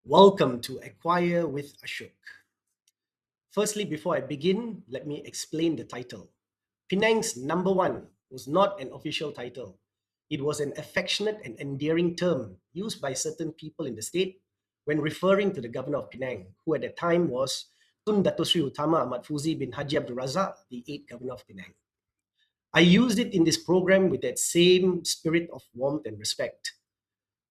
Welcome to Acquire with Ashok. Firstly, before I begin, let me explain the title. Penang's number one was not an official title. It was an affectionate and endearing term used by certain people in the state when referring to the Governor of Penang, who at that time was Tun Dato Utama Ahmad Fuzi bin Haji Abdul Razak, the 8th Governor of Penang. I used it in this program with that same spirit of warmth and respect.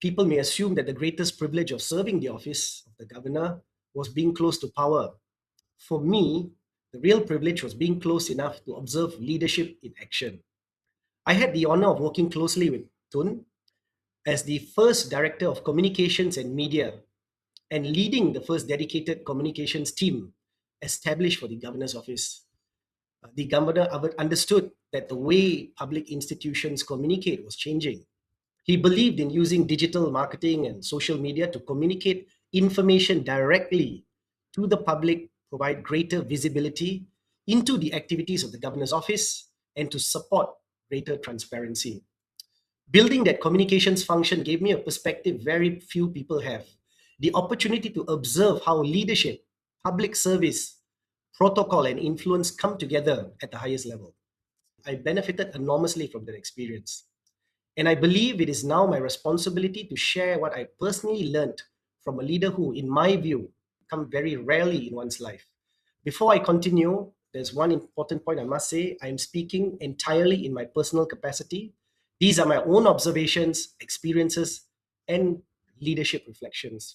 People may assume that the greatest privilege of serving the office of the governor was being close to power. For me, the real privilege was being close enough to observe leadership in action. I had the honor of working closely with Tun as the first director of communications and media and leading the first dedicated communications team established for the governor's office. The governor understood that the way public institutions communicate was changing. He believed in using digital marketing and social media to communicate information directly to the public, provide greater visibility into the activities of the governor's office, and to support greater transparency. Building that communications function gave me a perspective very few people have, the opportunity to observe how leadership, public service, protocol, and influence come together at the highest level. I benefited enormously from that experience. And I believe it is now my responsibility to share what I personally learned from a leader who, in my view, come very rarely in one's life. Before I continue, there's one important point I must say. I am speaking entirely in my personal capacity. These are my own observations, experiences, and leadership reflections.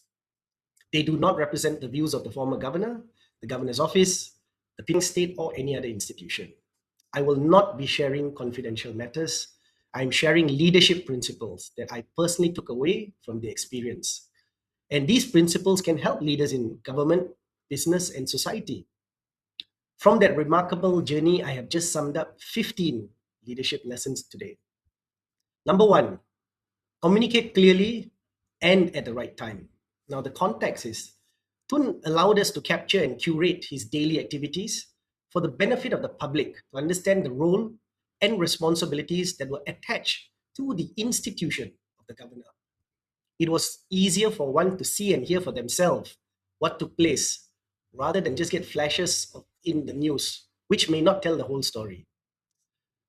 They do not represent the views of the former governor, the governor's office, the Penang state, or any other institution. I will not be sharing confidential matters. I'm sharing leadership principles that I personally took away from the experience. And these principles can help leaders in government, business, and society. From that remarkable journey, I have just summed up 15 leadership lessons today. Number one, communicate clearly and at the right time. Now, the context is Tun allowed us to capture and curate his daily activities for the benefit of the public to understand the role and responsibilities that were attached to the institution of the governor. It was easier for one to see and hear for themselves what took place rather than just get flashes in the news, which may not tell the whole story.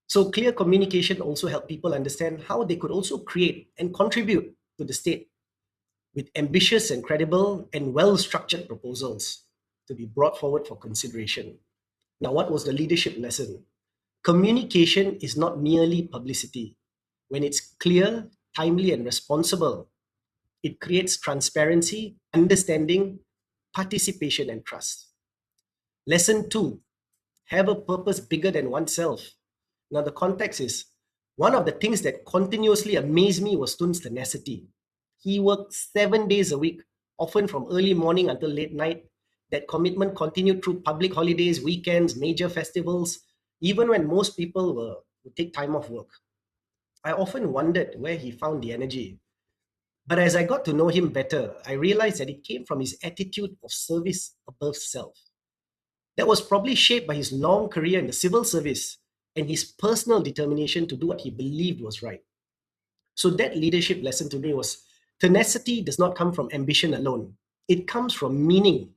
So clear communication also helped people understand how they could also create and contribute to the state with ambitious and credible and well-structured proposals to be brought forward for consideration. Now, what was the leadership lesson? Communication is not merely publicity. When it's clear, timely, and responsible, it creates transparency, understanding, participation, and trust. Lesson two, have a purpose bigger than oneself. Now, the context is one of the things that continuously amazed me was Tun's tenacity. He worked 7 days a week, often from early morning until late night. That commitment continued through public holidays, weekends, major festivals, even when most people would take time off work. I often wondered where he found the energy. But as I got to know him better, I realized that it came from his attitude of service above self. That was probably shaped by his long career in the civil service and his personal determination to do what he believed was right. So that leadership lesson to me was tenacity does not come from ambition alone. It comes from meaning.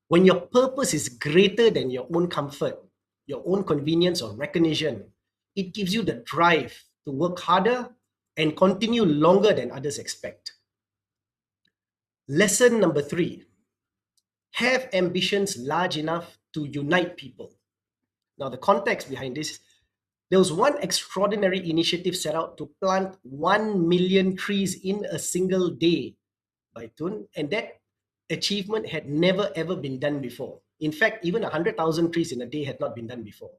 When your purpose is greater than your own comfort, your own convenience or recognition, it gives you the drive to work harder and continue longer than others expect. Lesson number three, have ambitions large enough to unite people. Now, the context behind this, there was one extraordinary initiative set out to plant 1 million trees in a single day by Tun, and that achievement had never ever been done before. In fact, even 100,000 trees in a day had not been done before.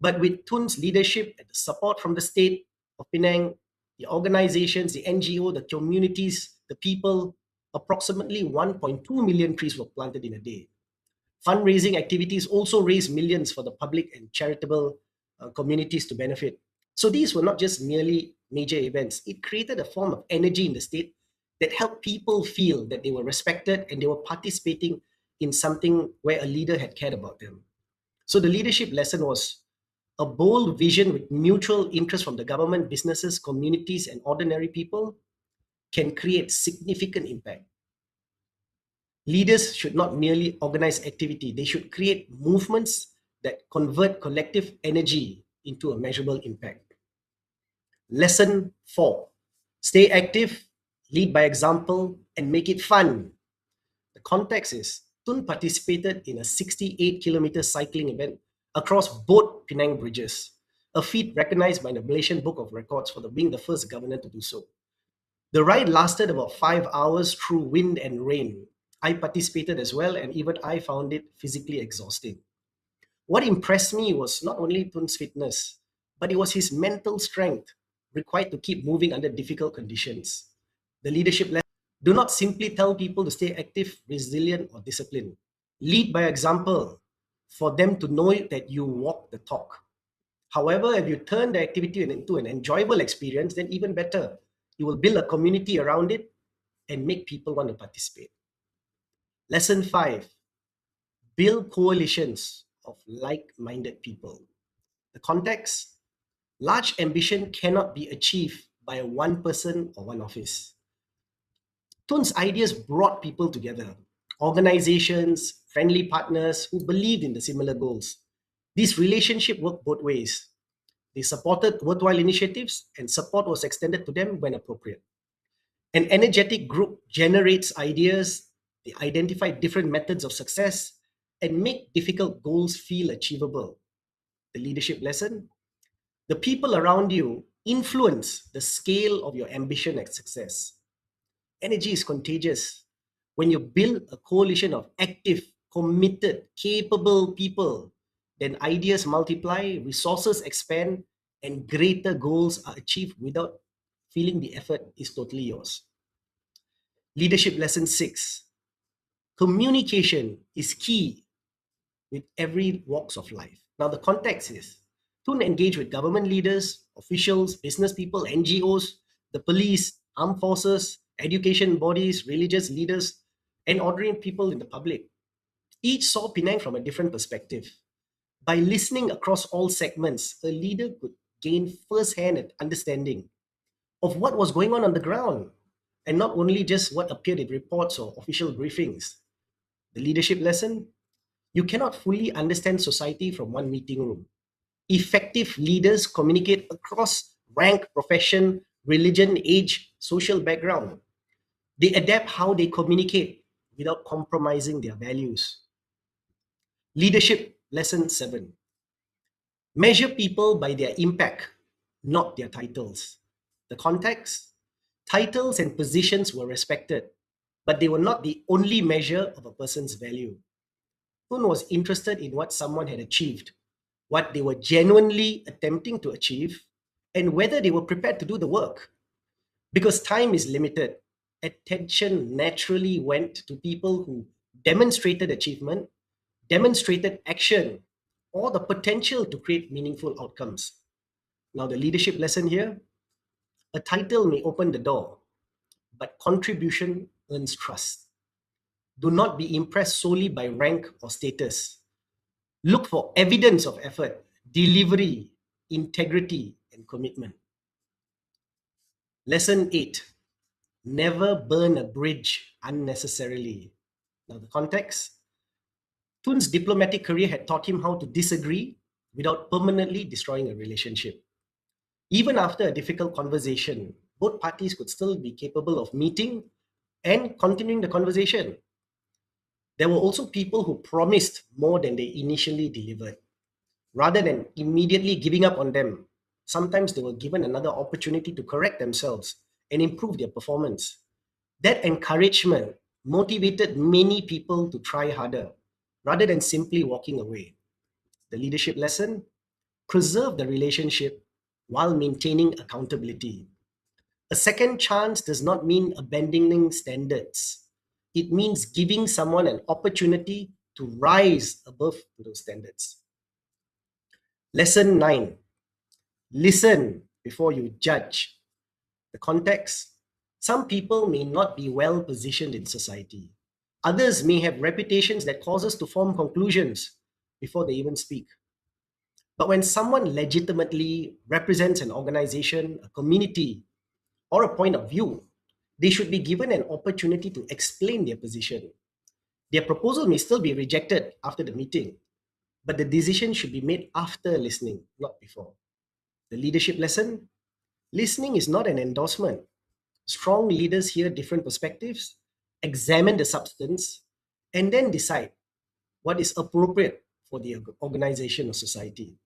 But with Tun's leadership and the support from the state of Penang, the organizations, the NGO, the communities, the people, approximately 1.2 million trees were planted in a day. Fundraising activities also raised millions for the public and charitable communities to benefit. So these were not just merely major events. It created a form of energy in the state that helped people feel that they were respected and they were participating in something where a leader had cared about them. So the leadership lesson was a bold vision with mutual interest from the government, businesses, communities, and ordinary people can create significant impact. Leaders should not merely organize activity, they should create movements that convert collective energy into a measurable impact. Lesson 4. Stay active, lead by example, and make it fun. The context is Tun participated in a 68-kilometer cycling event across both Penang bridges, a feat recognized by the Malaysian Book of Records for being the first governor to do so. The ride lasted about 5 hours through wind and rain. I participated as well, and even I found it physically exhausting. What impressed me was not only Tun's fitness, but it was his mental strength required to keep moving under difficult conditions. The leadership lesson: do not simply tell people to stay active, resilient, or disciplined. Lead by example for them to know that you walk the talk. However, if you turn the activity into an enjoyable experience, then even better. You will build a community around it and make people want to participate. Lesson 5. Build coalitions of like-minded people. The context: large ambition cannot be achieved by one person or one office. Tun's ideas brought people together, organizations, friendly partners who believed in the similar goals. This relationship worked both ways. They supported worthwhile initiatives, and support was extended to them when appropriate. An energetic group generates ideas, they identify different methods of success, and make difficult goals feel achievable. The leadership lesson: the people around you influence the scale of your ambition and success. Energy is contagious. When you build a coalition of active, committed, capable people, then ideas multiply, resources expand, and greater goals are achieved without feeling the effort is totally yours. Leadership lesson 6. Communication is key with every walks of life. Now, the context is to engage with government leaders, officials, business people, NGOs, the police, armed forces, education bodies, religious leaders, and ordinary people in the public. Each saw Penang from a different perspective. By listening across all segments, a leader could gain first-hand understanding of what was going on the ground, and not only just what appeared in reports or official briefings. The leadership lesson: you cannot fully understand society from one meeting room. Effective leaders communicate across rank, profession, religion, age, social background. They adapt how they communicate without compromising their values. Leadership lesson 7. Measure people by their impact, not their titles. The context: titles and positions were respected, but they were not the only measure of a person's value. Tun was interested in what someone had achieved, what they were genuinely attempting to achieve, and whether they were prepared to do the work. Because time is limited, attention naturally went to people who demonstrated achievement, demonstrated action, or the potential to create meaningful outcomes. Now, the leadership lesson here: a title may open the door, but contribution earns trust. Do not be impressed solely by rank or status. Look for evidence of effort, delivery, integrity, and commitment. Lesson 8. Never burn a bridge unnecessarily. Now, the context: Tun's diplomatic career had taught him how to disagree without permanently destroying a relationship. Even after a difficult conversation, both parties could still be capable of meeting and continuing the conversation. There were also people who promised more than they initially delivered. Rather than immediately giving up on them, sometimes they were given another opportunity to correct themselves and improve their performance. That encouragement motivated many people to try harder rather than simply walking away. The leadership lesson: preserve the relationship while maintaining accountability. A second chance does not mean abandoning standards. It means giving someone an opportunity to rise above those standards. Lesson 9. Listen before you judge. The context: some people may not be well positioned in society. Others may have reputations that cause us to form conclusions before they even speak. But when someone legitimately represents an organization, a community, or a point of view, they should be given an opportunity to explain their position. Their proposal may still be rejected after the meeting, but the decision should be made after listening, not before. The leadership lesson: listening is not an endorsement. Strong leaders hear different perspectives, examine the substance, and then decide what is appropriate for the organization or society.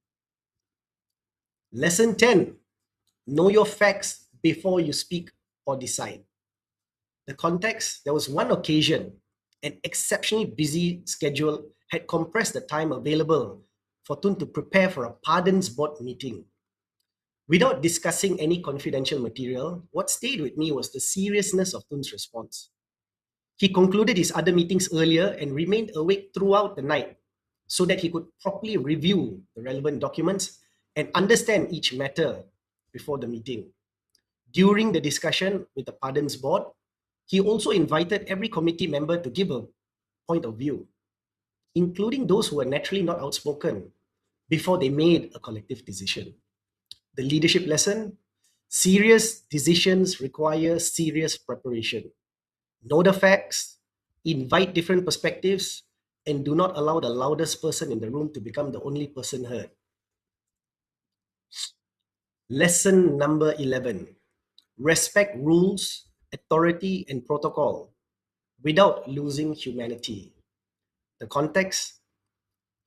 Lesson 10: know your facts before you speak or decide. The context: there was one occasion, an exceptionally busy schedule had compressed the time available for Tun to prepare for a pardons board meeting. Without discussing any confidential material, what stayed with me was the seriousness of Tun's response. He concluded his other meetings earlier and remained awake throughout the night so that he could properly review the relevant documents and understand each matter before the meeting. During the discussion with the pardons board, he also invited every committee member to give a point of view, including those who were naturally not outspoken, before they made a collective decision. The leadership lesson: serious decisions require serious preparation. Know the facts, invite different perspectives, and do not allow the loudest person in the room to become the only person heard. Lesson number 11: respect rules, authority, and protocol without losing humanity. The context: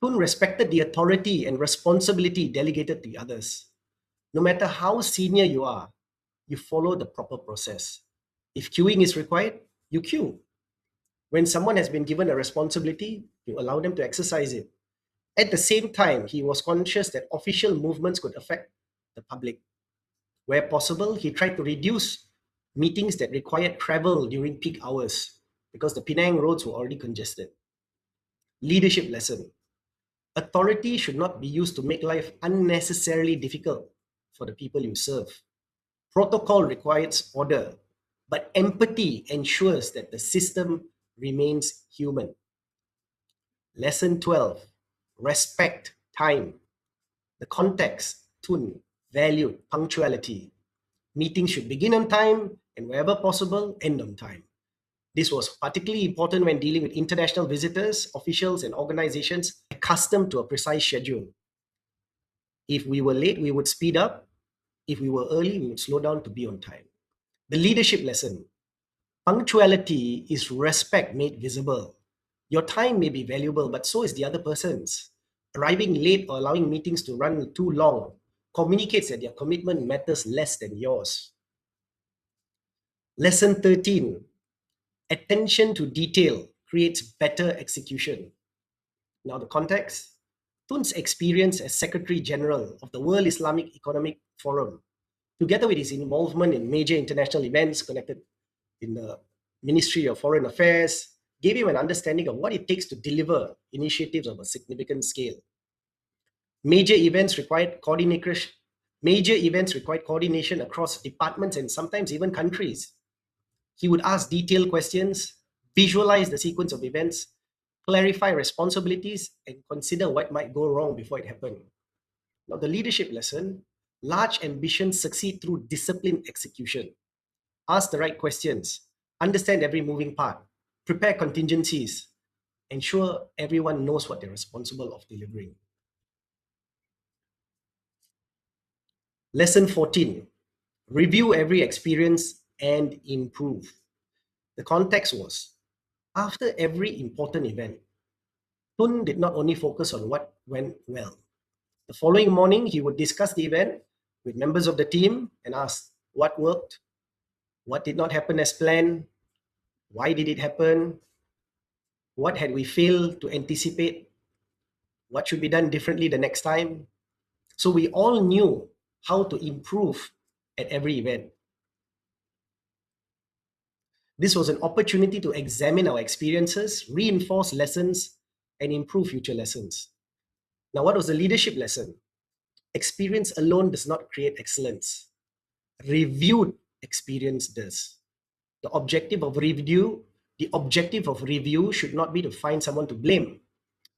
Tun respected the authority and responsibility delegated to others. No matter how senior you are, you follow the proper process. If queuing is required, you queue. When someone has been given a responsibility, you allow them to exercise it. At the same time, he was conscious that official movements could affect the public. Where possible, he tried to reduce meetings that required travel during peak hours because the Penang roads were already congested. Leadership lesson: authority should not be used to make life unnecessarily difficult for the people you serve. Protocol requires order, but empathy ensures that the system remains human. Lesson 12: respect time. The context: Tun valued punctuality. Meetings should begin on time and, wherever possible, end on time. This was particularly important when dealing with international visitors, officials, and organizations accustomed to a precise schedule. If we were late, we would speed up. If we were early, we would slow down to be on time. The leadership lesson: punctuality is respect made visible. Your time may be valuable, but so is the other person's. Arriving late or allowing meetings to run too long communicates that their commitment matters less than yours. Lesson 13: attention to detail creates better execution. Now, the context: Tun's experience as Secretary General of the World Islamic Economic Forum, together with his involvement in major international events connected in the Ministry of Foreign Affairs, gave him an understanding of what it takes to deliver initiatives of a significant scale. Major events required coordination across departments and sometimes even countries. He would ask detailed questions, visualize the sequence of events, clarify responsibilities, and consider what might go wrong before it happened. Now, the leadership lesson: large ambitions succeed through disciplined execution. Ask the right questions, understand every moving part, prepare contingencies, ensure everyone knows what they're responsible of delivering. Lesson 14: review every experience and improve. The context was, after every important event, Tun did not only focus on what went well. The following morning, he would discuss the event with members of the team and ask what worked, what did not happen as planned, why did it happen, what had we failed to anticipate, what should be done differently the next time. So we all knew how to improve at every event. This was an opportunity to examine our experiences, reinforce lessons, and improve future lessons. Now, what was the leadership lesson? Experience alone does not create excellence. Reviewed experience does. The objective of review should not be to find someone to blame.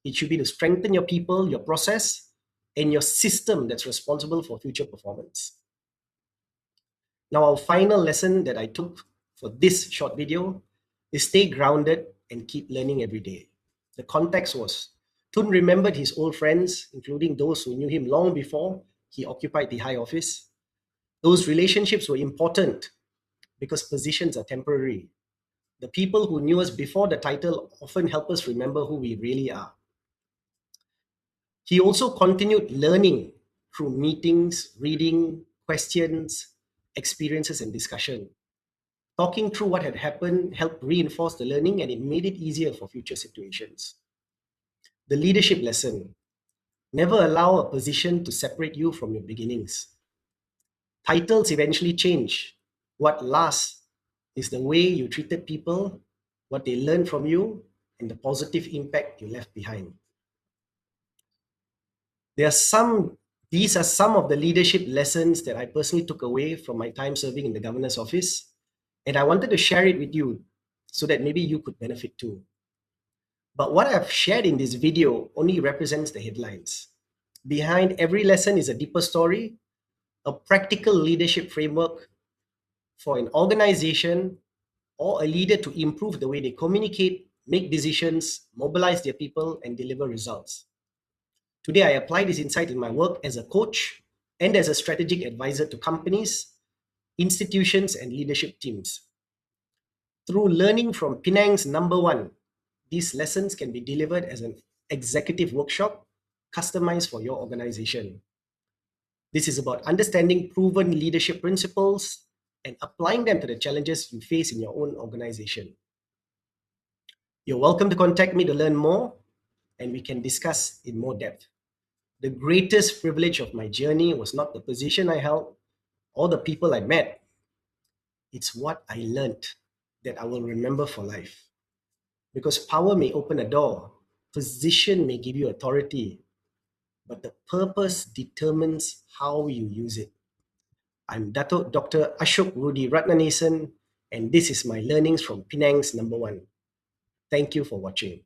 It should be to strengthen your people, your process, and your system that's responsible for future performance. Now, our final lesson that I took for this short video is stay grounded and keep learning every day. The context was Tun remembered his old friends, including those who knew him long before he occupied the high office. Those relationships were important because positions are temporary. The people who knew us before the title often help us remember who we really are. He also continued learning through meetings, reading, questions, experiences, and discussion. Talking through what had happened helped reinforce the learning and it made it easier for future situations. The leadership lesson: never allow a position to separate you from your beginnings. Titles eventually change. What lasts is the way you treated people, what they learned from you, and the positive impact you left behind. These are some of the leadership lessons that I personally took away from my time serving in the governor's office, and I wanted to share it with you so that maybe you could benefit too. But what I've shared in this video only represents the headlines. Behind every lesson is a deeper story, a practical leadership framework for an organization or a leader to improve the way they communicate, make decisions, mobilize their people, and deliver results. Today, I apply this insight in my work as a coach and as a strategic advisor to companies, institutions, and leadership teams. Through learning from Penang's number one, these lessons can be delivered as an executive workshop customized for your organization. This is about understanding proven leadership principles and applying them to the challenges you face in your own organization. You're welcome to contact me to learn more, and we can discuss in more depth. The greatest privilege of my journey was not the position I held or the people I met. It's what I learned that I will remember for life. Because power may open a door, position may give you authority, but the purpose determines how you use it. I'm Dato Dr. Ashok Rudy Ratnanesan, and this is my learnings from Penang's number one. Thank you for watching.